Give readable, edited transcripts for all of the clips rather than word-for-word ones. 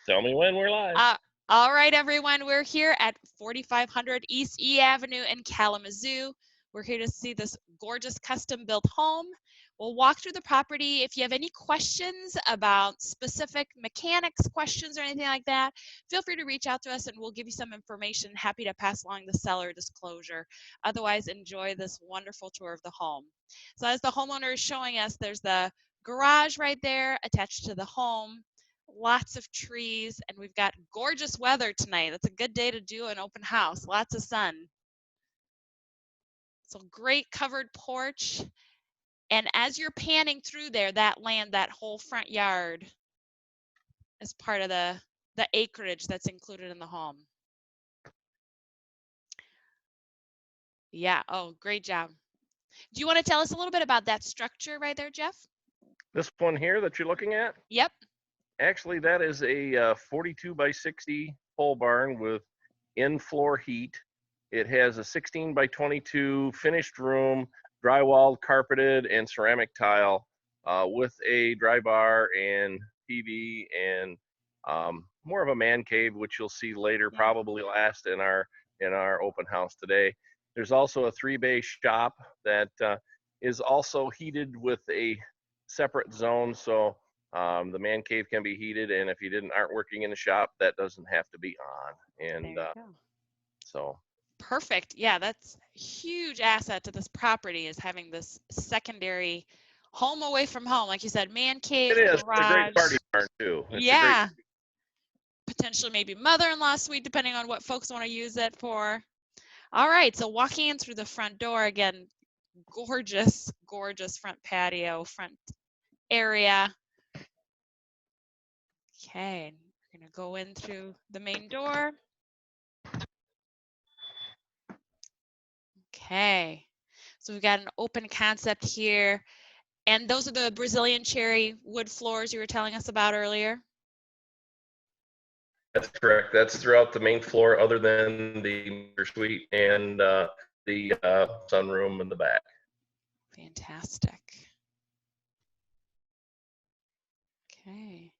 Tell me when we're live. All right, everyone, we're here at 4500 East E Avenue in Kalamazoo. We're here to see this gorgeous custom-built home. We'll walk through the property. If you have any questions about specific mechanics questions or anything like that, feel free to reach out to us and we'll give you some information. Happy to pass along the seller disclosure. Otherwise, enjoy this wonderful tour of the home. So as the homeowner is showing us, there's the garage right there attached to the home. Lots of trees, and we've got gorgeous weather tonight. That's a good day to do an open house. Lots of sun. So great covered porch. And as you're panning through there, that land, that whole front yard is part of the acreage that's included in the home. Yeah, oh, great job. Do you want to tell us a little bit about that structure right there, Jeff? This one here that you're looking at? Yep. Actually, that is a 42 by 60 pole barn with in-floor heat. It has a 16 by 22 finished room, drywalled, carpeted, and ceramic tile with a dry bar and TV and more of a man cave, which you'll see later, probably last in our open house today. There's also a 3-bay shop that is also heated with a separate zone, so the man cave can be heated, and if you aren't working in the shop, that doesn't have to be on. And so perfect. Yeah, that's a huge asset to this property, is having this secondary home away from home, like you said, man cave, it is. garage. It's a great party barn too. It's yeah. Potentially maybe mother-in-law suite, depending on what folks want to use it for. All right, so walking in through the front door, again, gorgeous, gorgeous front patio, front area. Okay, we're gonna go in through the main door. Okay, so we've got an open concept here. And those are the Brazilian cherry wood floors you were telling us about earlier? That's correct. That's throughout the main floor, other than the suite and the sunroom in the back. Fantastic. Okay.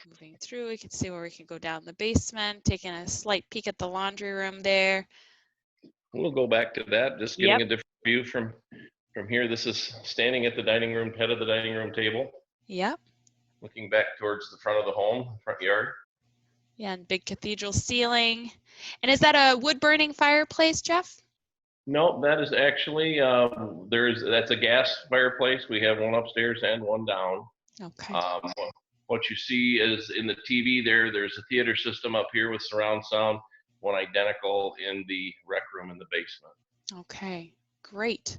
Moving through, we can see where we can go down the basement, taking a slight peek at the laundry room there. We'll go back to that, just getting a different view from here. This is standing at the dining room, head of the dining room table. Yep. Looking back towards the front of the home, front yard. Yeah, and big cathedral ceiling. And is that a wood burning fireplace, Jeff? No, that is actually, that's a gas fireplace. We have one upstairs and one down. Okay. What you see is in the TV there's a theater system up here with surround sound, one identical in the rec room in the basement. Okay, great.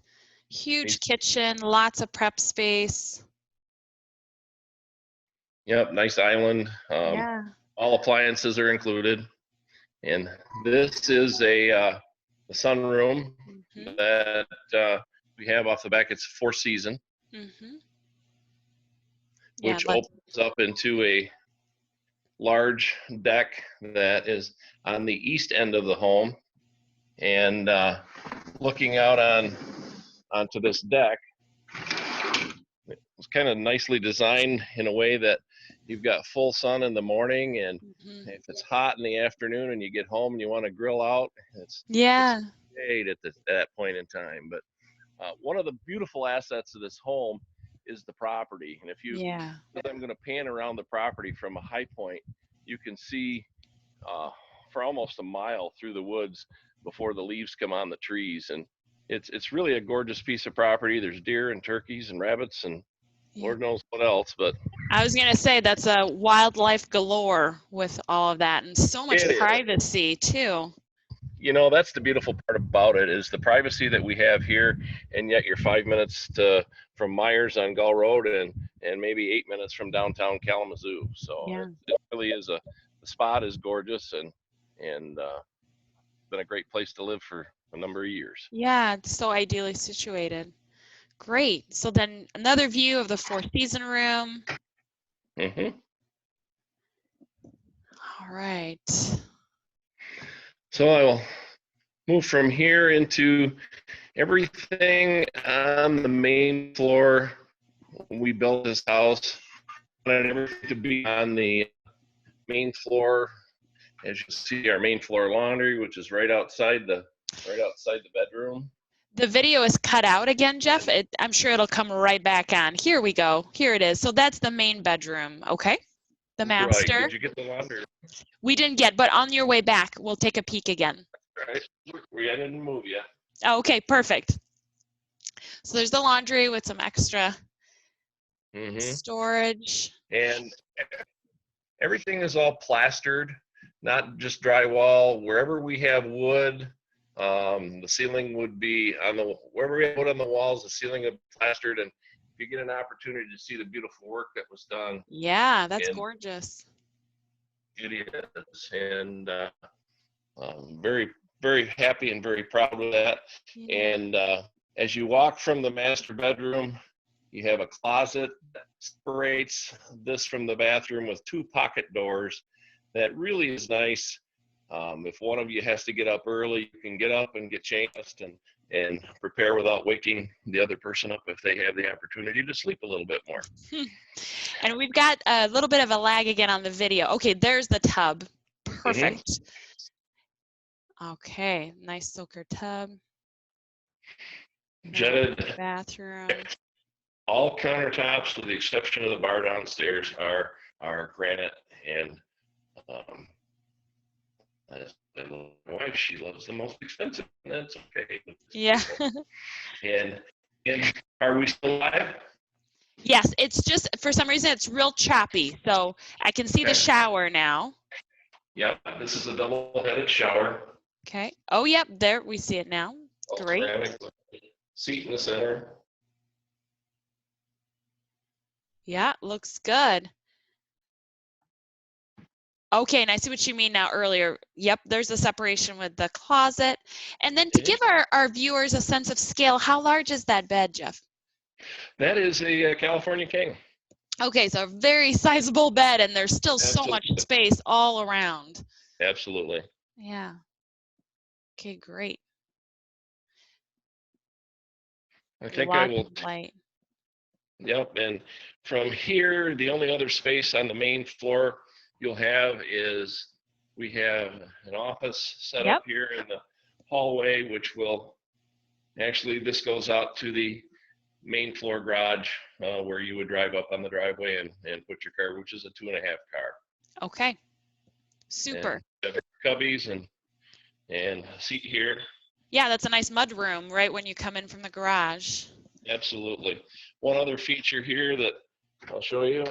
Huge kitchen, lots of prep space. Yep, nice island. Yeah. All appliances are included. And this is a sunroom that we have off the back. It's 4-season. Which opens up into a large deck that is on the east end of the home. And looking out onto this deck, it's kind of nicely designed in a way that you've got full sun in the morning, and if it's hot in the afternoon and you get home and you want to grill out, it's great at that point in time. But one of the beautiful assets of this home is the property. And if I'm going to pan around the property from a high point, you can see for almost a mile through the woods before the leaves come on the trees. And it's really a gorgeous piece of property. There's deer and turkeys and rabbits and Lord knows what else. But I was going to say, that's a wildlife galore with all of that, and so much privacy too. You know, that's the beautiful part about it, is the privacy that we have here, and yet you're 5 minutes from Myers on Gull Road and maybe 8 minutes from downtown Kalamazoo. So it really is the spot is gorgeous and been a great place to live for a number of years. Yeah, it's so ideally situated. Great. So then another view of the 4-season room. All right. So I will move from here into everything on the main floor. We built this house, wanted everything to be on the main floor, as you see, our main floor laundry, which is right outside the bedroom. The video is cut out again, Jeff. I'm sure it'll come right back on. Here we go. Here it is. So that's the main bedroom, okay? The master. Right. Did you get the laundry? We didn't get, but on your way back, we'll take a peek again. Right. I didn't move yet. Oh, okay, perfect. So there's the laundry with some extra storage. And everything is all plastered, not just drywall. Wherever we have wood, the ceiling would be wherever we have wood on the walls, the ceiling is plastered. And if you get an opportunity to see the beautiful work that was done. Yeah, that's gorgeous. It is. And very, very happy and very proud of that. Yeah. And as you walk from the master bedroom, you have a closet that separates this from the bathroom with 2 pocket doors. That really is nice. If one of you has to get up early, you can get up and get changed and prepare without waking the other person up if they have the opportunity to sleep a little bit more. And we've got a little bit of a lag again on the video. Okay, there's the tub. Perfect. Okay, nice soaker tub. Jetted bathroom. All countertops, with the exception of the bar downstairs, are granite. And my wife, she loves the most expensive, and that's okay. Yeah. and are we still live? Yes, it's just for some reason it's real choppy. So I can see the shower now. Yep, this is a double-headed shower. Okay. Oh, yep, there we see it now. Great. Seat in the center. Yeah, looks good. Okay, and I see what you mean now earlier. Yep, there's a separation with the closet. And then to give our viewers a sense of scale, how large is that bed, Jeff? That is a California King. Okay, so a very sizable bed, and there's still so much space all around. Absolutely. Yeah. Okay, great. I think I will. Light. Yep, and from here, the only other space on the main floor you'll have is we have an office set up here in the hallway, which will actually, this goes out to the main floor garage where you would drive up on the driveway and put your car, which is a 2.5 car. Okay, super. And cubbies and a seat here. Yeah, that's a nice mud room right when you come in from the garage. Absolutely. One other feature here that I'll show you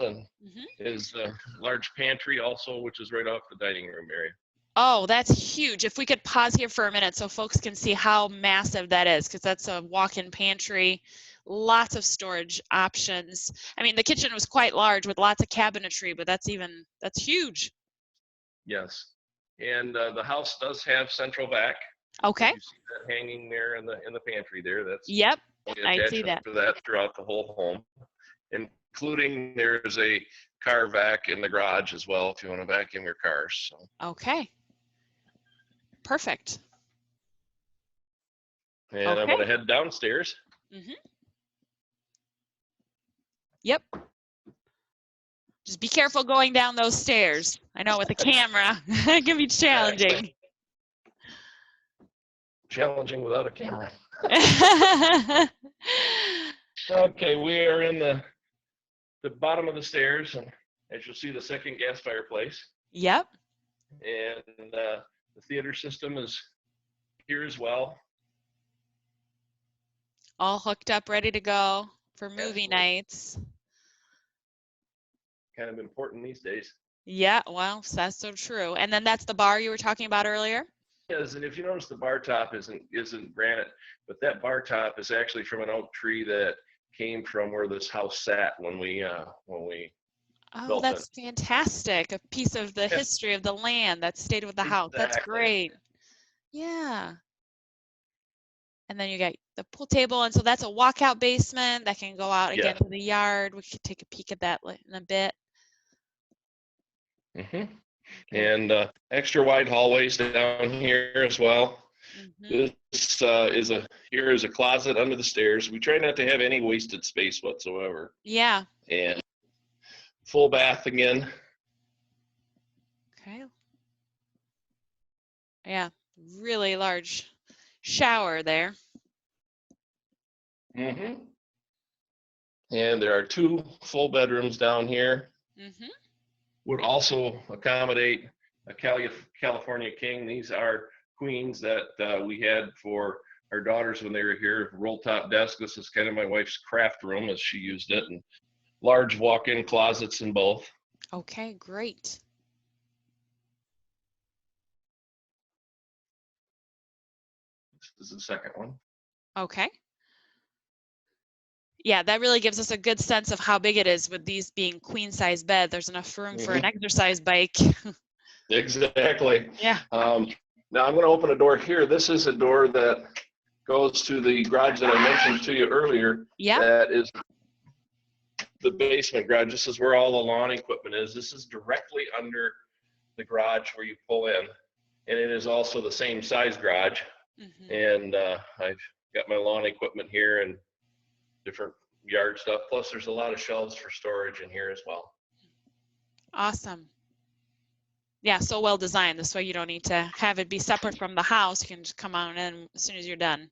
is a large pantry also, which is right off the dining room area. Oh, that's huge. If we could pause here for a minute so folks can see how massive that is, because that's a walk-in pantry, lots of storage options. I mean, the kitchen was quite large with lots of cabinetry, but that's huge. Yes, and the house does have central vac. Okay. You see that hanging there in the pantry there. That's I see that. For that throughout the whole home, including there's a car vac in the garage as well if you want to vacuum your cars. So. Okay. Perfect. And I'm going to head downstairs. Yep. Just be careful going down those stairs. I know with the camera, it can be challenging. Challenging without a camera. Okay, we are in the bottom of the stairs, and as you'll see, the second gas fireplace. Yep. And the theater system is here as well. All hooked up, ready to go for movie nights. Kind of important these days. Yeah, well, that's so true. And then that's the bar you were talking about earlier? Yes, and if you notice, the bar top isn't granite, but that bar top is actually from an oak tree that came from where this house sat when we built that's fantastic. A piece of the history of the land that stayed with the house. That's great. Yeah. And then you got the pool table, and so that's a walkout basement that can go out again to the yard. We could take a peek at that in a bit. And extra wide hallways down here as well. This is a closet under the stairs. We try not to have any wasted space whatsoever. Yeah. And full bath again. Yeah, really large shower there. Mm-hmm. And there are 2 full bedrooms down here. Mm-hmm. Would also accommodate a California king. These are queens that we had for our daughters when they were here. Roll top desk. This is kind of my wife's craft room as she used it, and large walk-in closets in both. Okay, great. This is the second one. Okay. Yeah, that really gives us a good sense of how big it is with these being queen size bed. There's enough room for an exercise bike. Exactly. Yeah. Now I'm going to open a door here. This is a door that goes to the garage that I mentioned to you earlier. Yeah. That is the basement garage. This is where all the lawn equipment is. This is directly under the garage where you pull in, and it is also the same size garage. Mm-hmm. And I've got my lawn equipment here and different yard stuff. Plus, there's a lot of shelves for storage in here as well. Awesome. Yeah, so well designed. This way you don't need to have it be separate from the house. You can just come on in as soon as you're done.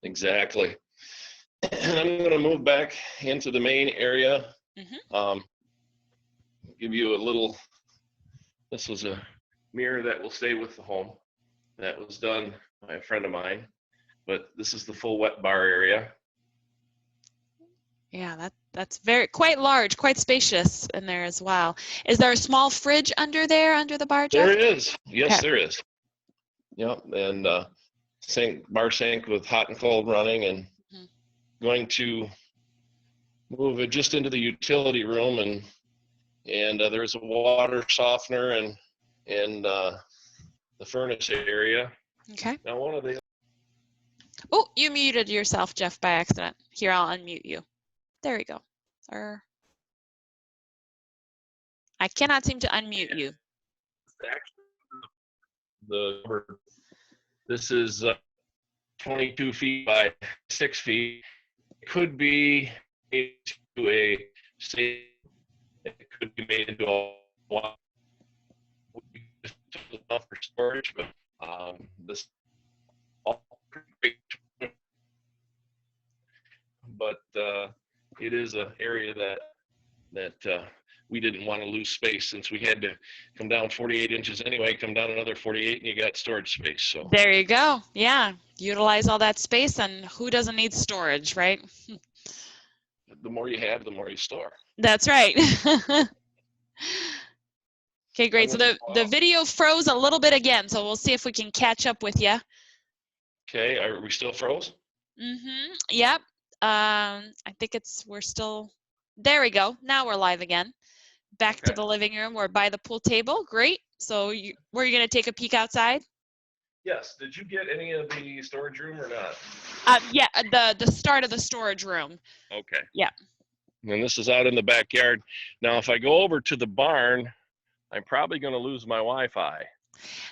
Exactly. And I'm going to move back into the main area. Mm-hmm. Give you a little, this was a mirror that will stay with the home. That was done by a friend of mine. But this is the full wet bar area. Yeah, that's quite large, quite spacious in there as well. Is there a small fridge under there, under the bar, Jeff? There is. Yes, Okay. there is. Yep. And bar sink with hot and cold running, and going to move it just into the utility room, and there's a water softener and the furnace area. Okay. Now one of the Oh, you muted yourself, Jeff, by accident. Here, I'll unmute you. There we go. I cannot seem to unmute you. This is 22 feet by 6 feet. It could be made into a state. It could be made into a one enough for storage, but this all pretty great. But it is an area that we didn't want to lose space, since we had to come down 48 inches anyway, come down another 48 and you got storage space. So there you go. Yeah, utilize all that space, and who doesn't need storage, right? The more you have, the more you store. That's right. Okay, great. So the video froze a little bit again, so we'll see if we can catch up with you. Okay, are we still froze? Mm-hmm. Yep. I think we're still, there we go. Now we're live again. Back to the living room. We're by the pool table. Great. So were you going to take a peek outside? Yes. Did you get any of the storage room or not? Yeah, the start of the storage room. Okay. Yeah. And this is out in the backyard. Now, if I go over to the barn, I'm probably going to lose my Wi-Fi.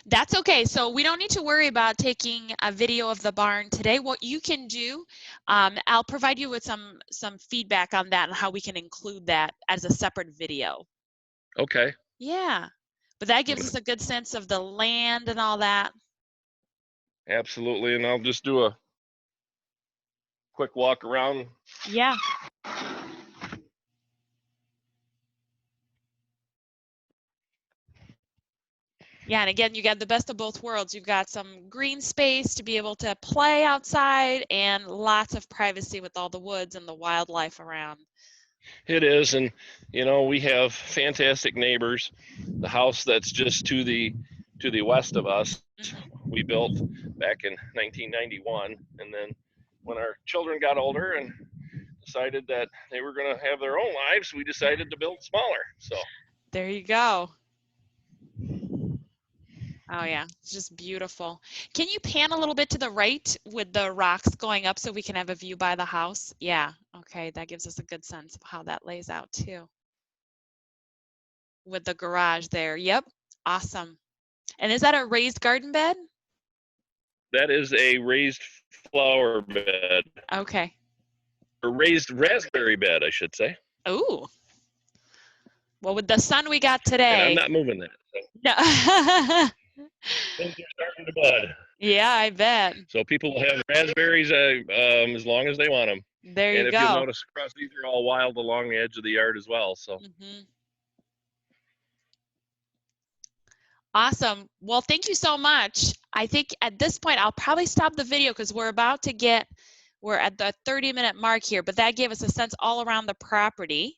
That's okay. So we don't need to worry about taking a video of the barn today. What you can do, I'll provide you with some feedback on that and how we can include that as a separate video. Okay. Yeah. But that gives us a good sense of the land and all that. Absolutely. And I'll just do a quick walk around. Yeah. Yeah, and again, you got the best of both worlds. You've got some green space to be able to play outside, and lots of privacy with all the woods and the wildlife around. It is, and we have fantastic neighbors. The house that's just to the west of us, we built back in 1991, and then when our children got older and decided that they were going to have their own lives, we decided to build smaller. So there you go. Oh yeah, it's just beautiful. Can you pan a little bit to the right with the rocks going up so we can have a view by the house? Yeah, okay, that gives us a good sense of how that lays out too. With the garage there, yep, awesome. And is that a raised garden bed? That is a raised flower bed. Okay. Or raised raspberry bed, I should say. Ooh. Well, with the sun we got today. And I'm not moving that. So. No. Things are starting to bud. Yeah, I bet. So people will have raspberries as long as they want them. There you And if you'll go. notice across, these are all wild along the edge of the yard as well. So Awesome. Well, thank you so much. I think at this point, I'll probably stop the video because we're at the 30-minute mark here, but that gave us a sense all around the property.